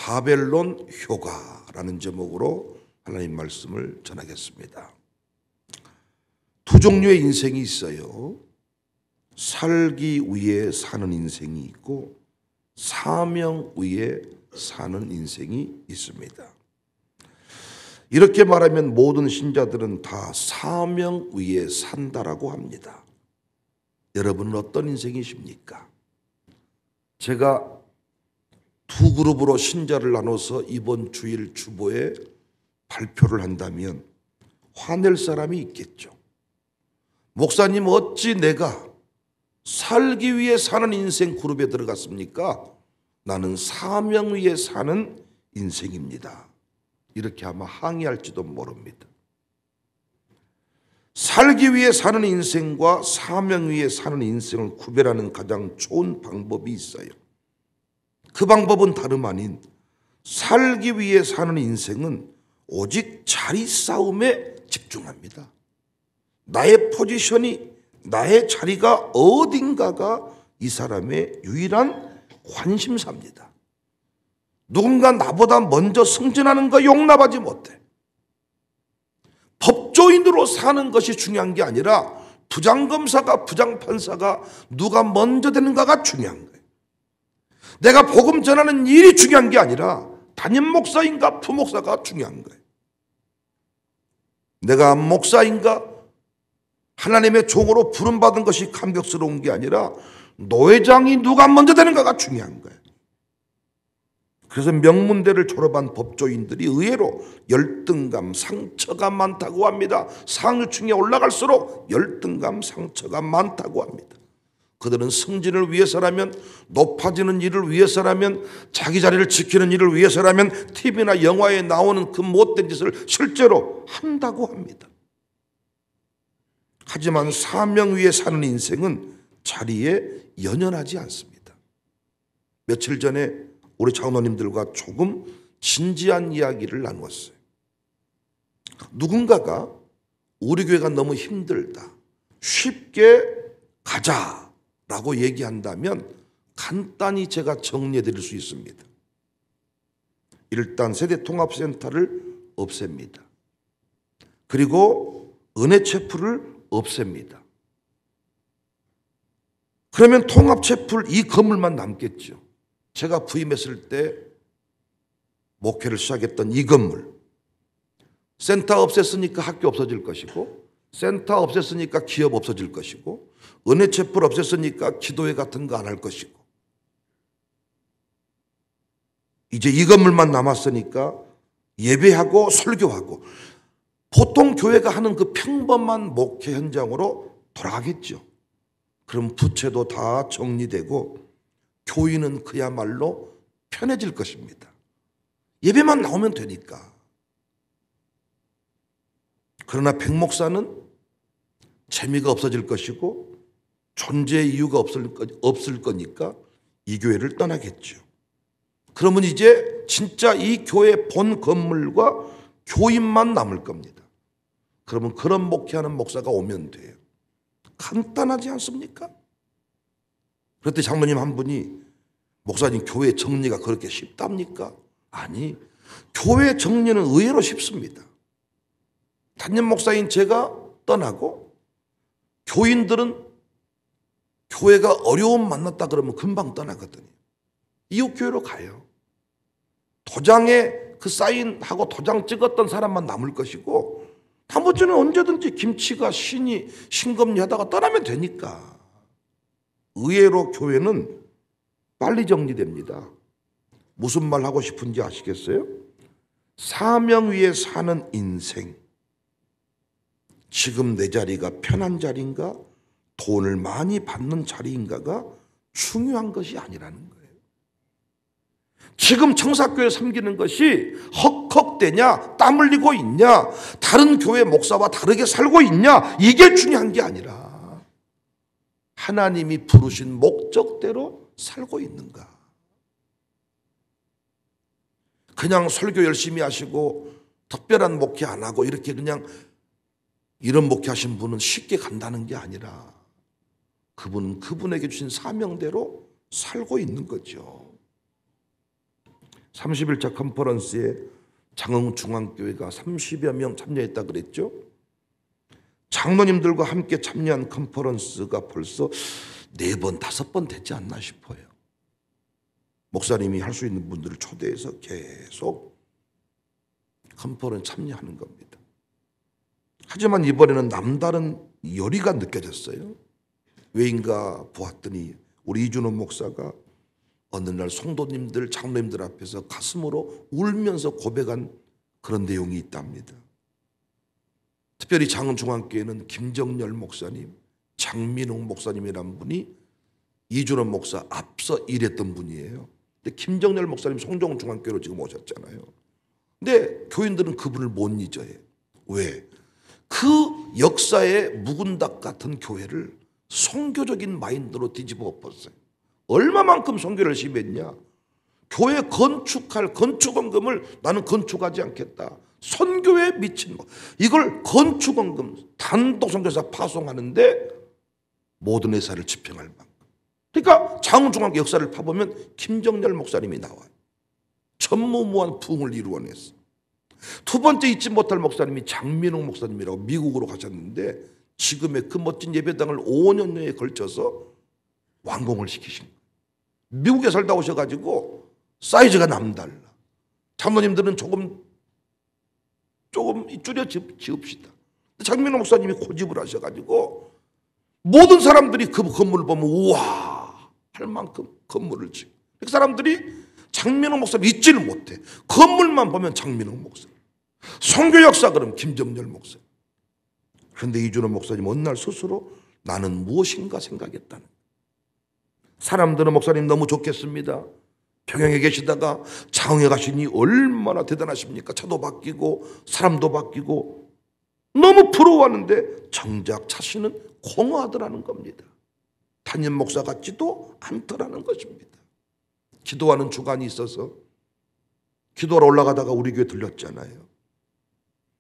바벨론 효과라는 제목으로 하나님 말씀을 전하겠습니다. 두 종류의 인생이 있어요. 살기 위해 사는 인생이 있고 사명 위에 사는 인생이 있습니다. 이렇게 말하면 모든 신자들은 다 사명 위에 산다라고 합니다. 여러분은 어떤 인생이십니까? 제가 두 그룹으로 신자를 나눠서 이번 주일 주보에 발표를 한다면 화낼 사람이 있겠죠. 목사님, 어찌 내가 살기 위해 사는 인생 그룹에 들어갔습니까? 나는 사명 위에 사는 인생입니다. 이렇게 아마 항의할지도 모릅니다. 살기 위해 사는 인생과 사명 위에 사는 인생을 구별하는 가장 좋은 방법이 있어요. 그 방법은 다름 아닌 살기 위해 사는 인생은 오직 자리 싸움에 집중합니다. 나의 포지션이, 나의 자리가 어딘가가 이 사람의 유일한 관심사입니다. 누군가 나보다 먼저 승진하는 거 용납하지 못해. 법조인으로 사는 것이 중요한 게 아니라 부장검사가, 부장판사가 누가 먼저 되는가가 중요한 거예요. 내가 복음 전하는 일이 중요한 게 아니라 담임 목사인가 부목사가 중요한 거예요. 내가 목사인가 하나님의 종으로 부름받은 것이 감격스러운 게 아니라 노회장이 누가 먼저 되는가가 중요한 거예요. 그래서 명문대를 졸업한 법조인들이 의외로 열등감, 상처가 많다고 합니다. 상류층에 올라갈수록 열등감, 상처가 많다고 합니다. 그들은 승진을 위해서라면, 높아지는 일을 위해서라면, 자기 자리를 지키는 일을 위해서라면 TV나 영화에 나오는 그 못된 짓을 실제로 한다고 합니다. 하지만 사명 위에 사는 인생은 자리에 연연하지 않습니다. 며칠 전에 우리 장로님들과 조금 진지한 이야기를 나누었어요. 누군가가 우리 교회가 너무 힘들다, 쉽게 가자라고 얘기한다면 간단히 제가 정리해 드릴 수 있습니다. 일단 세대통합센터를 없앱니다. 그리고 은혜체풀을 없앱니다. 그러면 통합체풀 이 건물만 남겠죠. 제가 부임했을 때 목회를 시작했던 이 건물, 센터 없앴으니까 학교 없어질 것이고, 센터 없앴으니까 기업 없어질 것이고, 은혜체풀 없앴으니까 기도회 같은 거 안 할 것이고, 이제 이 건물만 남았으니까 예배하고 설교하고 보통 교회가 하는 그 평범한 목회 현장으로 돌아가겠죠. 그럼 부채도 다 정리되고 교인은 그야말로 편해질 것입니다. 예배만 나오면 되니까. 그러나 백목사는 재미가 없어질 것이고 존재의 이유가 없을 거니까 이 교회를 떠나겠죠. 그러면 이제 진짜 이 교회 본 건물과 교인만 남을 겁니다. 그러면 그런 목회하는 목사가 오면 돼요. 간단하지 않습니까? 그런데 장로님 한 분이, 목사님 교회 정리가 그렇게 쉽답니까? 아니, 교회 정리는 의외로 쉽습니다. 담임 목사인 제가 떠나고 교인들은 교회가 어려움 만났다 그러면 금방 떠나거든요. 이웃교회로 가요. 도장에 그 사인하고 도장 찍었던 사람만 남을 것이고 나머지는 언제든지 김치가 신이 신검리 하다가 떠나면 되니까. 의외로 교회는 빨리 정리됩니다. 무슨 말 하고 싶은지 아시겠어요? 사명 위에 사는 인생. 지금 내 자리가 편한 자리인가, 돈을 많이 받는 자리인가가 중요한 것이 아니라는 거예요. 지금 청사교회 섬기는 것이 헉헉대냐, 땀 흘리고 있냐, 다른 교회 목사와 다르게 살고 있냐, 이게 중요한 게 아니라 하나님이 부르신 목적대로 살고 있는가. 그냥 설교 열심히 하시고 특별한 목회 안 하고 이렇게 그냥 이런 목회하신 분은 쉽게 간다는 게 아니라 그분은 그분에게 주신 사명대로 살고 있는 거죠. 31차 컨퍼런스에 장흥중앙교회가 30여 명 참여했다 그랬죠. 장로님들과 함께 참여한 컨퍼런스가 벌써 4번, 5번 됐지 않나 싶어요. 목사님이 할 수 있는 분들을 초대해서 계속 컨퍼런스 참여하는 겁니다. 하지만 이번에는 남다른 열의가 느껴졌어요. 왜인가 보았더니 우리 이준호 목사가 어느 날 성도님들, 장로님들 앞에서 가슴으로 울면서 고백한 그런 내용이 있답니다. 특별히 장흥중앙교회는 김정열 목사님, 장민웅 목사님이란 분이 이준호 목사 앞서 일했던 분이에요. 근데 김정열 목사님 송정중앙교회로 지금 오셨잖아요. 근데 교인들은 그분을 못 잊어요. 왜? 그 역사의 묵은닭 같은 교회를 선교적인 마인드로 뒤집어 엎었어요. 얼마만큼 선교를 열심히 했냐. 교회 건축할 건축원금을 나는 건축하지 않겠다. 선교에 미친 거. 이걸 건축원금 단독 선교사 파송하는데 모든 회사를 집행할 만큼. 그러니까 장흥중앙교 역사를 파보면 김정열 목사님이 나와요. 전무후무한 부흥을 이루어냈어. 두 번째 잊지 못할 목사님이 장민웅 목사님이라고 미국으로 가셨는데 지금의 그 멋진 예배당을 5년여에 걸쳐서 완공을 시키신 거예요. 미국에 살다 오셔가지고 사이즈가 남달라. 장로님들은 조금 줄여 지읍시다. 장민호 목사님이 고집을 하셔가지고 모든 사람들이 그 건물을 보면 우와 할 만큼 건물을 지고 그 사람들이 장민호 목사님 잊지를 못해. 건물만 보면 장민호 목사님, 선교 역사 그럼 김정열 목사님. 그런데 이준호 목사님 어느 날 스스로 나는 무엇인가 생각했다는. 사람들은 목사님 너무 좋겠습니다. 평양에 계시다가 장흥에 가시니 얼마나 대단하십니까? 차도 바뀌고 사람도 바뀌고 너무 부러워하는데 정작 자신은 공허하더라는 겁니다. 담임 목사 같지도 않더라는 것입니다. 기도하는 주간이 있어서 기도하러 올라가다가 우리 교회 들렸잖아요.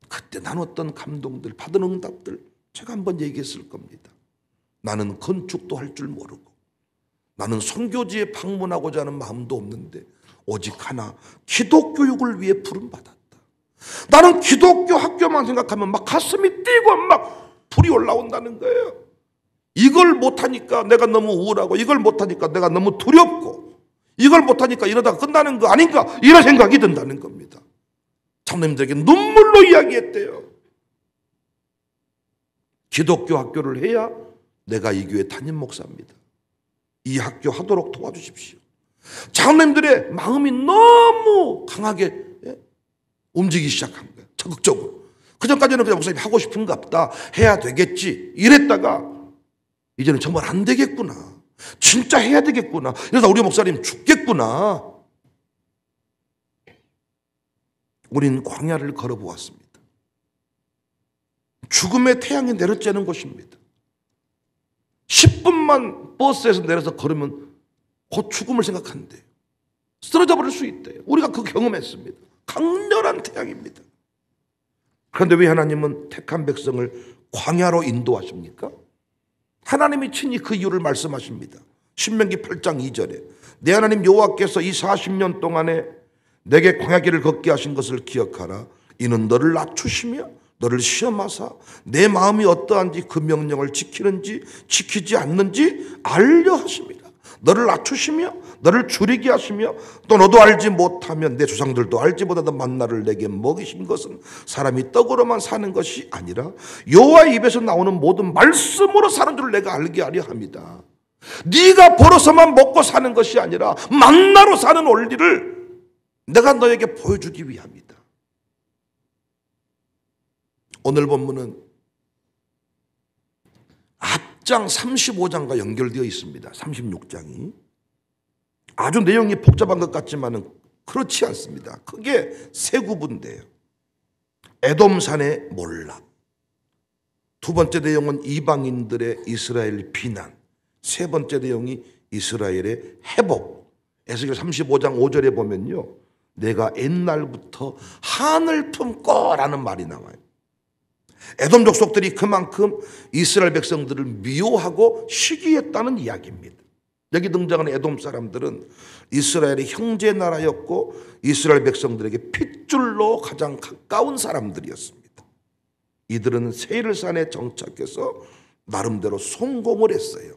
그때 나눴던 감동들, 받은 응답들 제가 한번 얘기했을 겁니다. 나는 건축도 할 줄 모르고 나는 선교지에 방문하고자 하는 마음도 없는데 오직 하나 기독교육을 위해 부름받았다. 나는 기독교 학교만 생각하면 막 가슴이 뛰고 막 불이 올라온다는 거예요. 이걸 못하니까 내가 너무 우울하고 이걸 못하니까 내가 너무 두렵고 이걸 못하니까 이러다가 끝나는 거 아닌가 이런 생각이 든다는 겁니다. 장로님들에게 눈물로 이야기했대요. 기독교 학교를 해야 내가 이 교회 담임 목사입니다. 이 학교 하도록 도와주십시오. 장로님들의 마음이 너무 강하게 움직이기 시작한 거예요. 적극적으로. 그전까지는 그냥 목사님 하고 싶은가 보다 해야 되겠지 이랬다가 이제는 정말 안 되겠구나. 진짜 해야 되겠구나. 이러다 우리 목사님 죽겠구나. 우린 광야를 걸어보았습니다. 죽음의 태양이 내려쬐는 곳입니다. 10분만 버스에서 내려서 걸으면 곧 죽음을 생각하는데요. 쓰러져 버릴 수 있대요. 우리가 그 경험했습니다. 강렬한 태양입니다. 그런데 왜 하나님은 택한 백성을 광야로 인도하십니까? 하나님이 친히 그 이유를 말씀하십니다. 신명기 8장 2절에 내 하나님 여호와께서 이 40년 동안에 내게 광야길을 걷게 하신 것을 기억하라. 이는 너를 낮추시며 너를 시험하사 내 마음이 어떠한지 그 명령을 지키는지 지키지 않는지 알려 하십니다. 너를 낮추시며 너를 줄이게 하시며 또 너도 알지 못하면 내 조상들도 알지 못하던 만나를 내게 먹이신 것은 사람이 떡으로만 사는 것이 아니라 여호와의 입에서 나오는 모든 말씀으로 사는 줄 내가 알게 하려 합니다. 네가 벌어서만 먹고 사는 것이 아니라 만나로 사는 원리를 내가 너에게 보여주기 위함이다. 오늘 본문은 앞장 35장과 연결되어 있습니다. 36장이. 아주 내용이 복잡한 것 같지만 그렇지 않습니다. 크게 세 구분돼요. 에돔산의 몰락. 두 번째 내용은 이방인들의 이스라엘 비난. 세 번째 내용이 이스라엘의 회복. 에스겔 35장 5절에 보면요. 내가 옛날부터 한을 품고라는 말이 나와요. 에돔 족속들이 그만큼 이스라엘 백성들을 미워하고 시기했다는 이야기입니다. 여기 등장하는 에돔 사람들은 이스라엘의 형제 나라였고 이스라엘 백성들에게 핏줄로 가장 가까운 사람들이었습니다. 이들은 세일산에 정착해서 나름대로 성공을 했어요.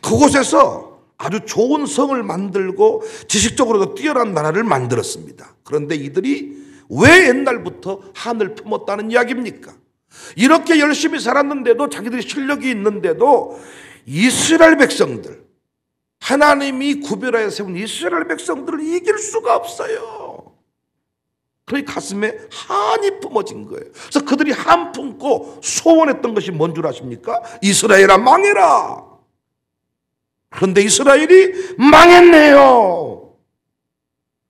그곳에서 아주 좋은 성을 만들고 지식적으로도 뛰어난 나라를 만들었습니다. 그런데 이들이 왜 옛날부터 한을 품었다는 이야기입니까? 이렇게 열심히 살았는데도, 자기들이 실력이 있는데도 이스라엘 백성들, 하나님이 구별하여 세운 이스라엘 백성들을 이길 수가 없어요. 그의 가슴에 한이 품어진 거예요. 그래서 그들이 한 품고 소원했던 것이 뭔 줄 아십니까? 이스라엘아 망해라. 그런데 이스라엘이 망했네요.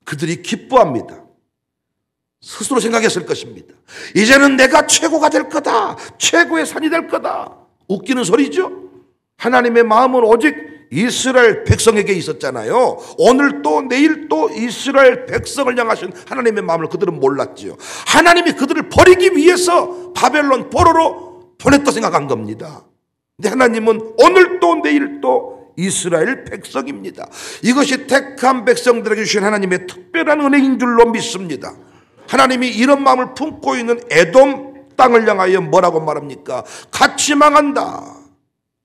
그들이 기뻐합니다. 스스로 생각했을 것입니다. 이제는 내가 최고가 될 거다. 최고의 산이 될 거다. 웃기는 소리죠. 하나님의 마음은 오직 이스라엘 백성에게 있었잖아요. 오늘 또 내일 또 이스라엘 백성을 향하신 하나님의 마음을 그들은 몰랐지요. 하나님이 그들을 버리기 위해서 바벨론 포로로 보냈다 생각한 겁니다. 근데 하나님은 오늘 또 내일 또 이스라엘 백성입니다. 이것이 택한 백성들에게 주신 하나님의 특별한 은혜인 줄로 믿습니다. 하나님이 이런 마음을 품고 있는 에돔 땅을 향하여 뭐라고 말합니까? 같이 망한다.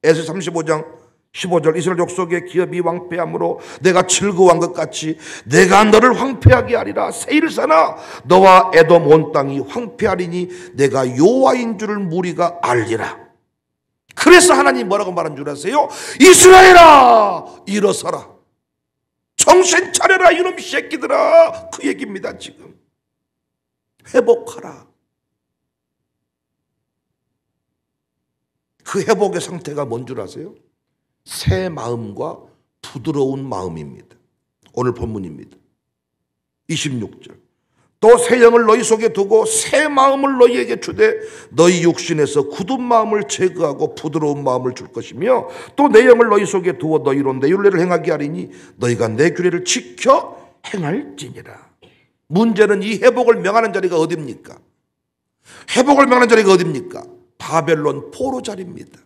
에스겔 35장 15절, 이스라엘 족속의 기업이 황폐함으로 내가 즐거워한 것 같이 내가 너를 황폐하게 하리라. 세일산아 너와 에돔 온 땅이 황폐하리니 내가 여호와인 줄을 무리가 알리라. 그래서 하나님 뭐라고 말한 줄 아세요? 이스라엘아 일어서라. 정신 차려라 이놈 새끼들아. 그 얘기입니다. 지금 회복하라. 그 회복의 상태가 뭔 줄 아세요? 새 마음과 부드러운 마음입니다. 오늘 본문입니다. 26절. 또 새 영을 너희 속에 두고 새 마음을 너희에게 주되 너희 육신에서 굳은 마음을 제거하고 부드러운 마음을 줄 것이며 또 내 영을 너희 속에 두어 너희로 내 율례를 행하게 하리니 너희가 내 규례를 지켜 행할지니라. 문제는 이 회복을 명하는 자리가 어디입니까? 회복을 명하는 자리가 어디입니까? 바벨론 포로 자리입니다.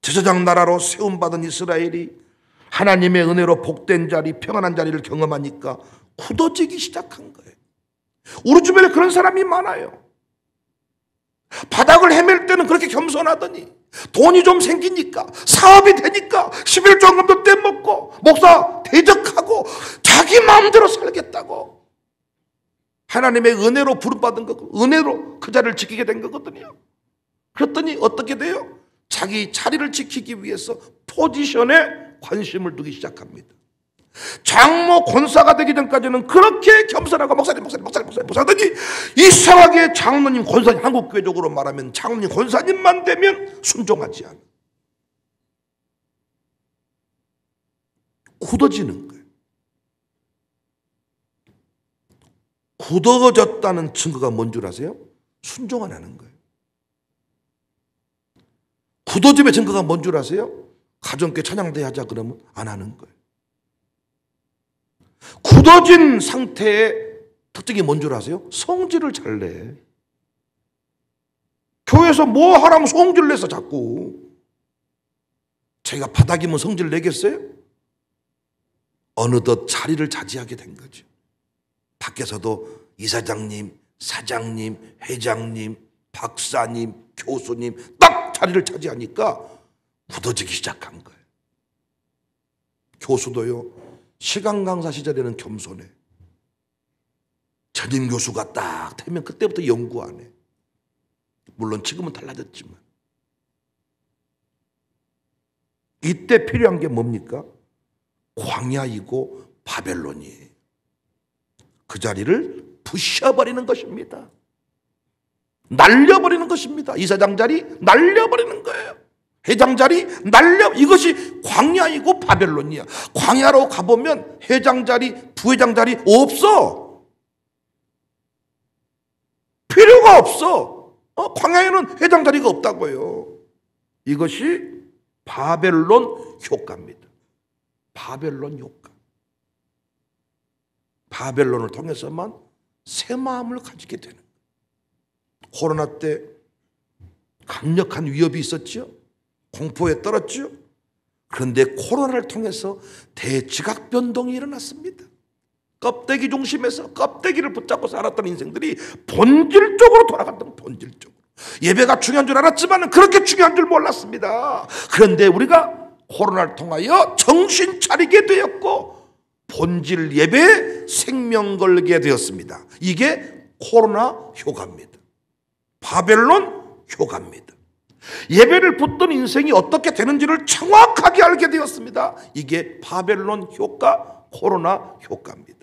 제사장 나라로 세움받은 이스라엘이 하나님의 은혜로 복된 자리, 평안한 자리를 경험하니까 굳어지기 시작한 거예요. 우리 주변에 그런 사람이 많아요. 바닥을 헤맬 때는 그렇게 겸손하더니 돈이 좀 생기니까, 사업이 되니까 11조원금도 떼먹고 목사 대적하고 자기 마음대로 살겠다고. 하나님의 은혜로 부름받은 거고 은혜로 그 자리를 지키게 된 거거든요. 그랬더니 어떻게 돼요? 자기 자리를 지키기 위해서 포지션에 관심을 두기 시작합니다. 장모 권사가 되기 전까지는 그렇게 겸손하고 목사님 하더니 이상하게 장로님 권사님, 한국교회적으로 말하면 장로님 권사님만 되면 순종하지 않아. 굳어지는 거예요. 굳어졌다는 증거가 뭔 줄 아세요? 순종 안 하는 거예요. 굳어짐의 증거가 뭔 줄 아세요? 가정교회 찬양대회 하자 그러면 안 하는 거예요. 굳어진 상태의 특징이 뭔 줄 아세요? 성질을 잘 내. 교회에서 뭐 하라면 성질 내서 자꾸. 자기가 바닥이면 성질 내겠어요? 어느덧 자리를 차지하게 된 거죠. 밖에서도 이사장님, 사장님, 회장님, 박사님, 교수님 딱 자리를 차지하니까 굳어지기 시작한 거예요. 교수도요, 시간 강사 시절에는 겸손해. 전임 교수가 딱 되면 그때부터 연구 안 해. 물론 지금은 달라졌지만. 이때 필요한 게 뭡니까? 광야이고 바벨론이에요. 그 자리를 부셔버리는 것입니다. 날려버리는 것입니다. 이사장 자리 날려버리는 거예요. 회장 자리 이것이 광야이고 바벨론이야. 광야로 가보면 회장 자리, 부회장 자리 없어. 필요가 없어. 광야에는 회장 자리가 없다고요. 이것이 바벨론 효과입니다. 바벨론 효과. 바벨론을 통해서만 새 마음을 가지게 되는 거예요. 코로나 때 강력한 위협이 있었죠. 공포에 떨었죠. 그런데 코로나를 통해서 대지각 변동이 일어났습니다. 껍데기 중심에서 껍데기를 붙잡고 살았던 인생들이 본질적으로 돌아갔던, 본질적으로. 예배가 중요한 줄 알았지만 그렇게 중요한 줄 몰랐습니다. 그런데 우리가 코로나를 통하여 정신 차리게 되었고 본질 예배에 생명 걸게 되었습니다. 이게 코로나 효과입니다. 바벨론 효과입니다. 예배를 붙던 인생이 어떻게 되는지를 정확하게 알게 되었습니다. 이게 바벨론 효과, 코로나 효과입니다.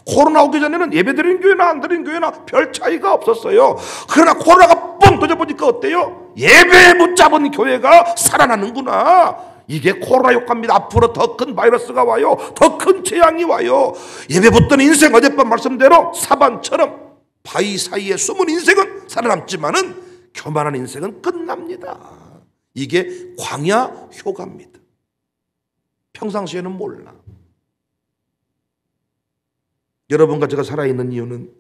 코로나 오기 전에는 예배드린 교회나 안 드린 교회나 별 차이가 없었어요. 그러나 코로나가 뻥 터져보니까 어때요? 예배에 붙잡은 교회가 살아나는구나. 이게 코로나 효과입니다. 앞으로 더 큰 바이러스가 와요. 더 큰 재앙이 와요. 예배 붙던 인생, 어젯밤 말씀대로 사반처럼 바위 사이에 숨은 인생은 살아남지만은 교만한 인생은 끝납니다. 이게 광야 효과입니다. 평상시에는 몰라. 여러분과 제가 살아있는 이유는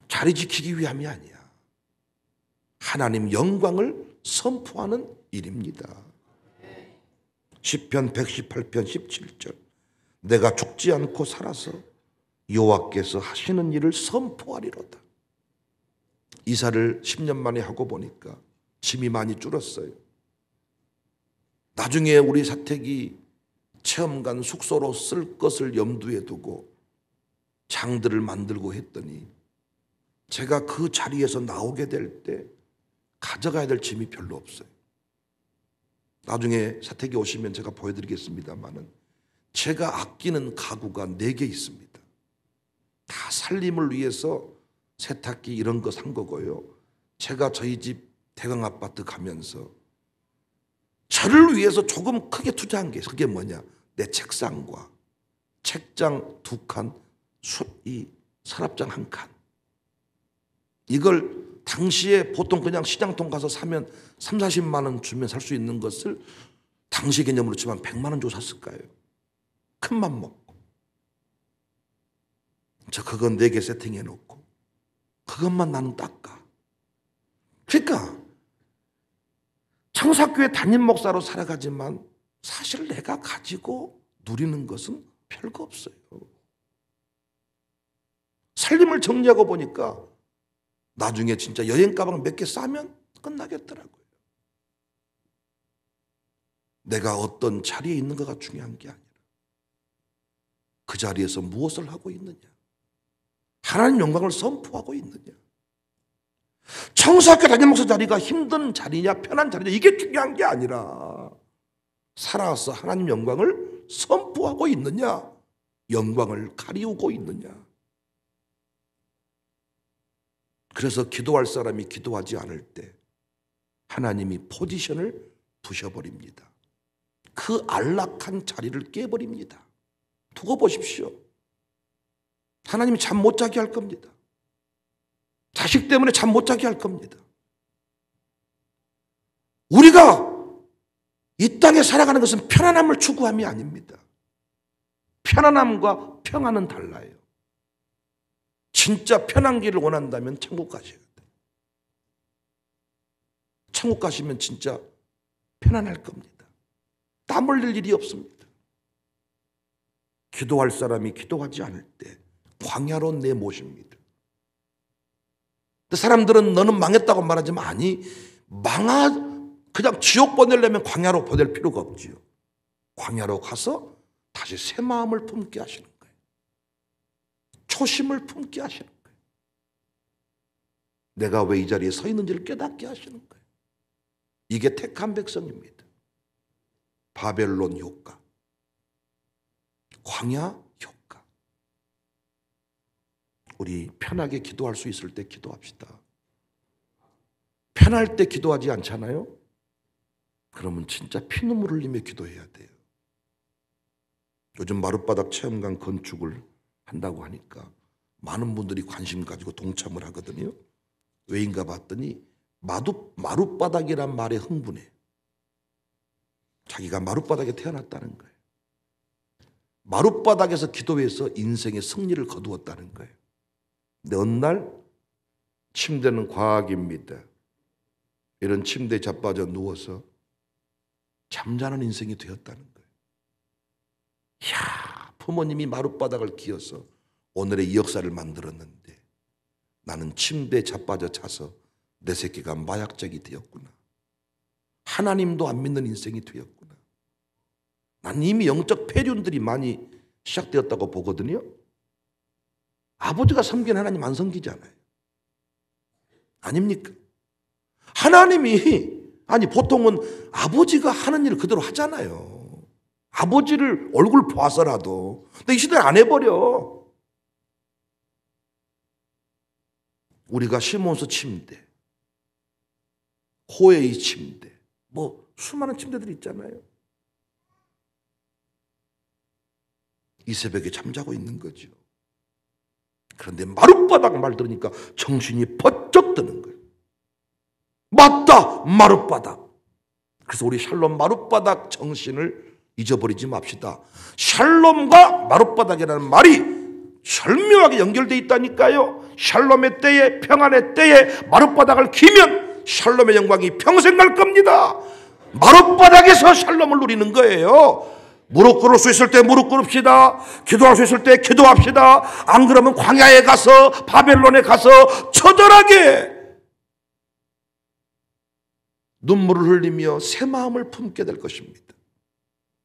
자리 지키기 위함이 아니야. 하나님 영광을 선포하는 일입니다. 시편 118편 17절 내가 죽지 않고 살아서 여호와께서 하시는 일을 선포하리로다. 이사를 10년 만에 하고 보니까 짐이 많이 줄었어요. 나중에 우리 사택이 체험관 숙소로 쓸 것을 염두에 두고 장들을 만들고 했더니 제가 그 자리에서 나오게 될 때 가져가야 될 짐이 별로 없어요. 나중에 사택에 오시면 제가 보여드리겠습니다만은 제가 아끼는 가구가 4개 있습니다. 다 살림을 위해서 세탁기 이런 거 산 거고요. 제가 저희 집 대강 아파트 가면서 저를 위해서 조금 크게 투자한 게 그게 뭐냐? 내 책상과 책장 2칸, 이 서랍장 1칸. 이걸 당시에 보통 그냥 시장통 가서 사면 3, 40만 원 주면 살 수 있는 것을 당시 개념으로 치면 100만 원 주고 샀을까요? 큰맘 먹고. 저 그건 4개 세팅해 놓고 그것만 나는 닦아. 그러니까 청사교회 담임 목사로 살아가지만 사실 내가 가지고 누리는 것은 별거 없어요. 살림을 정리하고 보니까 나중에 진짜 여행 가방 몇 개 싸면 끝나겠더라고요. 내가 어떤 자리에 있는가가 중요한 게 아니라 그 자리에서 무엇을 하고 있느냐, 하나님 영광을 선포하고 있느냐. 청소학교 담임 목사 자리가 힘든 자리냐 편한 자리냐 이게 중요한 게 아니라 살아서 하나님 영광을 선포하고 있느냐, 영광을 가리우고 있느냐. 그래서 기도할 사람이 기도하지 않을 때 하나님이 포지션을 부셔버립니다. 그 안락한 자리를 깨버립니다. 두고 보십시오. 하나님이 잠 못 자게 할 겁니다. 자식 때문에 잠 못 자게 할 겁니다. 우리가 이 땅에 살아가는 것은 편안함을 추구함이 아닙니다. 편안함과 평안은 달라요. 진짜 편한 길을 원한다면 천국 가셔야 돼요. 천국 가시면 진짜 편안할 겁니다. 땀 흘릴 일이 없습니다. 기도할 사람이 기도하지 않을 때 광야로 내모십니다. 사람들은 너는 망했다고 말하지만 아니, 그냥 지옥 보내려면 광야로 보낼 필요가 없지요. 광야로 가서 다시 새 마음을 품게 하시는 거예요. 초심을 품게 하시는 거예요. 내가 왜 이 자리에 서 있는지를 깨닫게 하시는 거예요. 이게 택한 백성입니다. 바벨론 효과, 광야 효과. 우리 편하게 기도할 수 있을 때 기도합시다. 편할 때 기도하지 않잖아요? 그러면 진짜 피눈물 흘리며 기도해야 돼요. 요즘 마룻바닥 체험관 건축을 한다고 하니까 많은 분들이 관심 가지고 동참을 하거든요. 왜인가 봤더니 마룻바닥이란 말에 흥분해. 자기가 마룻바닥에 태어났다는 거예요. 마룻바닥에서 기도해서 인생의 승리를 거두었다는 거예요. 근데 어느 날 침대는 과학입니다. 이런 침대에 자빠져 누워서 잠자는 인생이 되었다는 거예요. 이야, 부모님이 마룻바닥을 기어서 오늘의 이 역사를 만들었는데 나는 침대에 자빠져 자서 내 새끼가 마약적이 되었구나. 하나님도 안 믿는 인생이 되었구나. 난 이미 영적 폐륜들이 많이 시작되었다고 보거든요. 아버지가 섬기는 하나님 안 섬기잖아요. 아닙니까? 하나님이, 아니 보통은 아버지가 하는 일을 그대로 하잖아요. 아버지를 얼굴 봐서라도. 근데 이 시대를 안 해버려. 우리가 시몬스 침대, 호에이 침대, 뭐 수많은 침대들이 있잖아요. 이 새벽에 잠자고 있는 거죠. 그런데 마룻바닥 말 들으니까 정신이 번쩍 드는 거예요. 맞다, 마룻바닥. 그래서 우리 샬롬 마룻바닥 정신을 잊어버리지 맙시다. 샬롬과 마룻바닥이라는 말이 절묘하게 연결되어 있다니까요. 샬롬의 때에, 평안의 때에 마룻바닥을 기면 샬롬의 영광이 평생 갈 겁니다. 마룻바닥에서 샬롬을 누리는 거예요. 무릎 꿇을 수 있을 때 무릎 꿇읍시다. 기도할 수 있을 때 기도합시다. 안 그러면 광야에 가서, 바벨론에 가서 처절하게 눈물을 흘리며 새 마음을 품게 될 것입니다.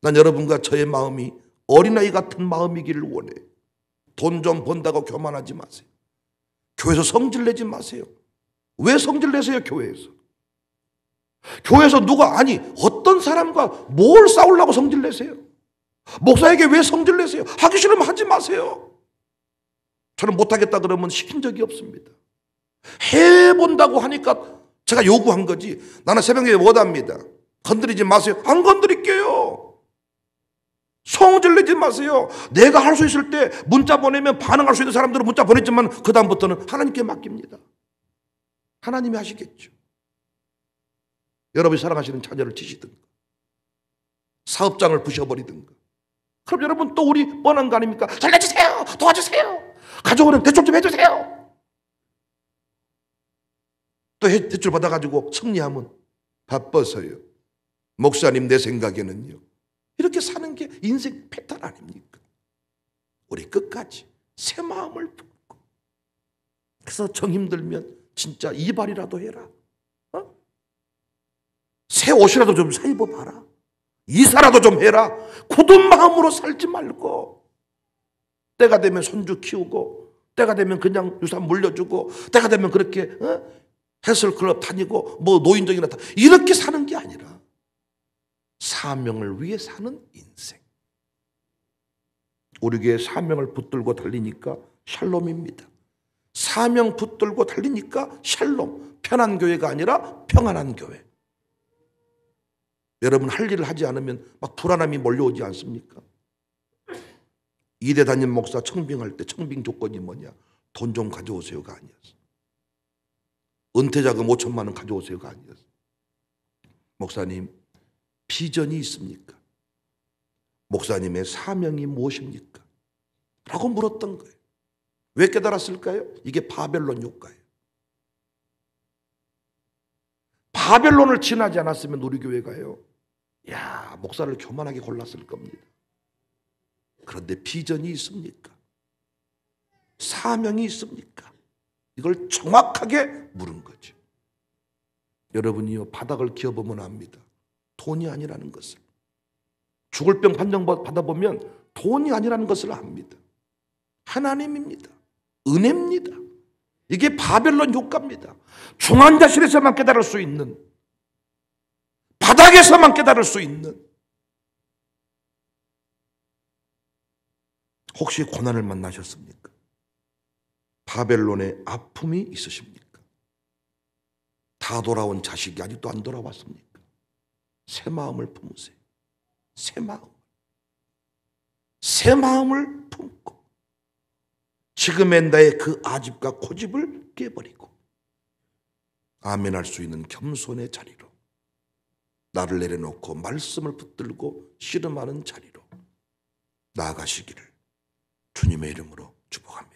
난 여러분과 저의 마음이 어린아이 같은 마음이기를 원해요. 돈 좀 번다고 교만하지 마세요. 교회에서 성질 내지 마세요. 왜 성질 내세요? 교회에서 누가, 아니 어떤 사람과 뭘 싸우려고 성질 내세요? 목사에게 왜 성질 내세요? 하기 싫으면 하지 마세요. 저는 못하겠다 그러면 시킨 적이 없습니다. 해본다고 하니까 제가 요구한 거지. 나는 새벽에 원합니다. 건드리지 마세요. 안 건드릴게요. 성질 내지 마세요. 내가 할 수 있을 때 문자 보내면 반응할 수 있는 사람들은 문자 보냈지만 그 다음부터는 하나님께 맡깁니다. 하나님이 하시겠죠. 여러분이 사랑하시는 자녀를 치시든가 사업장을 부셔버리든가. 그럼 여러분 또 우리 뻔한 거 아닙니까? 살려주세요. 도와주세요. 가족은 대출 좀 해주세요. 또 대출 받아가지고 승리하면 바빠서요. 목사님 내 생각에는요. 이렇게 사는 게 인생 패턴 아닙니까? 우리 끝까지 새 마음을 품고, 그래서 정 힘들면 진짜 이발이라도 해라. 새 옷이라도 좀 사 입어봐라. 이사라도 좀 해라. 굳은 마음으로 살지 말고, 때가 되면 손주 키우고, 때가 되면 그냥 유산 물려주고, 때가 되면 그렇게 헬스클럽 다니고 뭐 노인정이나 다 이렇게 사는 게 아니라 사명을 위해 사는 인생. 우리 교회 사명을 붙들고 달리니까 샬롬입니다. 사명 붙들고 달리니까 샬롬. 편한 교회가 아니라 평안한 교회. 여러분 할 일을 하지 않으면 막 불안함이 몰려오지 않습니까? 이대 담임 목사 청빙할 때 청빙 조건이 뭐냐? 돈 좀 가져오세요가 아니었어. 은퇴자금 5천만 원 가져오세요가 아니었어. 목사님 비전이 있습니까? 목사님의 사명이 무엇입니까? 라고 물었던 거예요. 왜 깨달았을까요? 이게 바벨론 효과예요. 바벨론을 지나지 않았으면 우리 교회가요, 야, 목사를 교만하게 골랐을 겁니다. 그런데 비전이 있습니까? 사명이 있습니까? 이걸 정확하게 물은 거죠. 여러분이요, 바닥을 기어보면 압니다. 돈이 아니라는 것을. 죽을 병 판정 받아보면 돈이 아니라는 것을 압니다. 하나님입니다. 은혜입니다. 이게 바벨론 효과입니다. 중환자실에서만 깨달을 수 있는, 바닥에서만 깨달을 수 있는. 혹시 고난을 만나셨습니까? 바벨론의 아픔이 있으십니까? 다 돌아온 자식이 아직도 안 돌아왔습니까? 새 마음을 품으세요. 새 마음. 새 마음을 품고 지금의 나의 그 아집과 고집을 깨버리고 아멘할 수 있는 겸손의 자리로, 나를 내려놓고 말씀을 붙들고 씨름하는 자리로 나아가시기를 주님의 이름으로 축복합니다.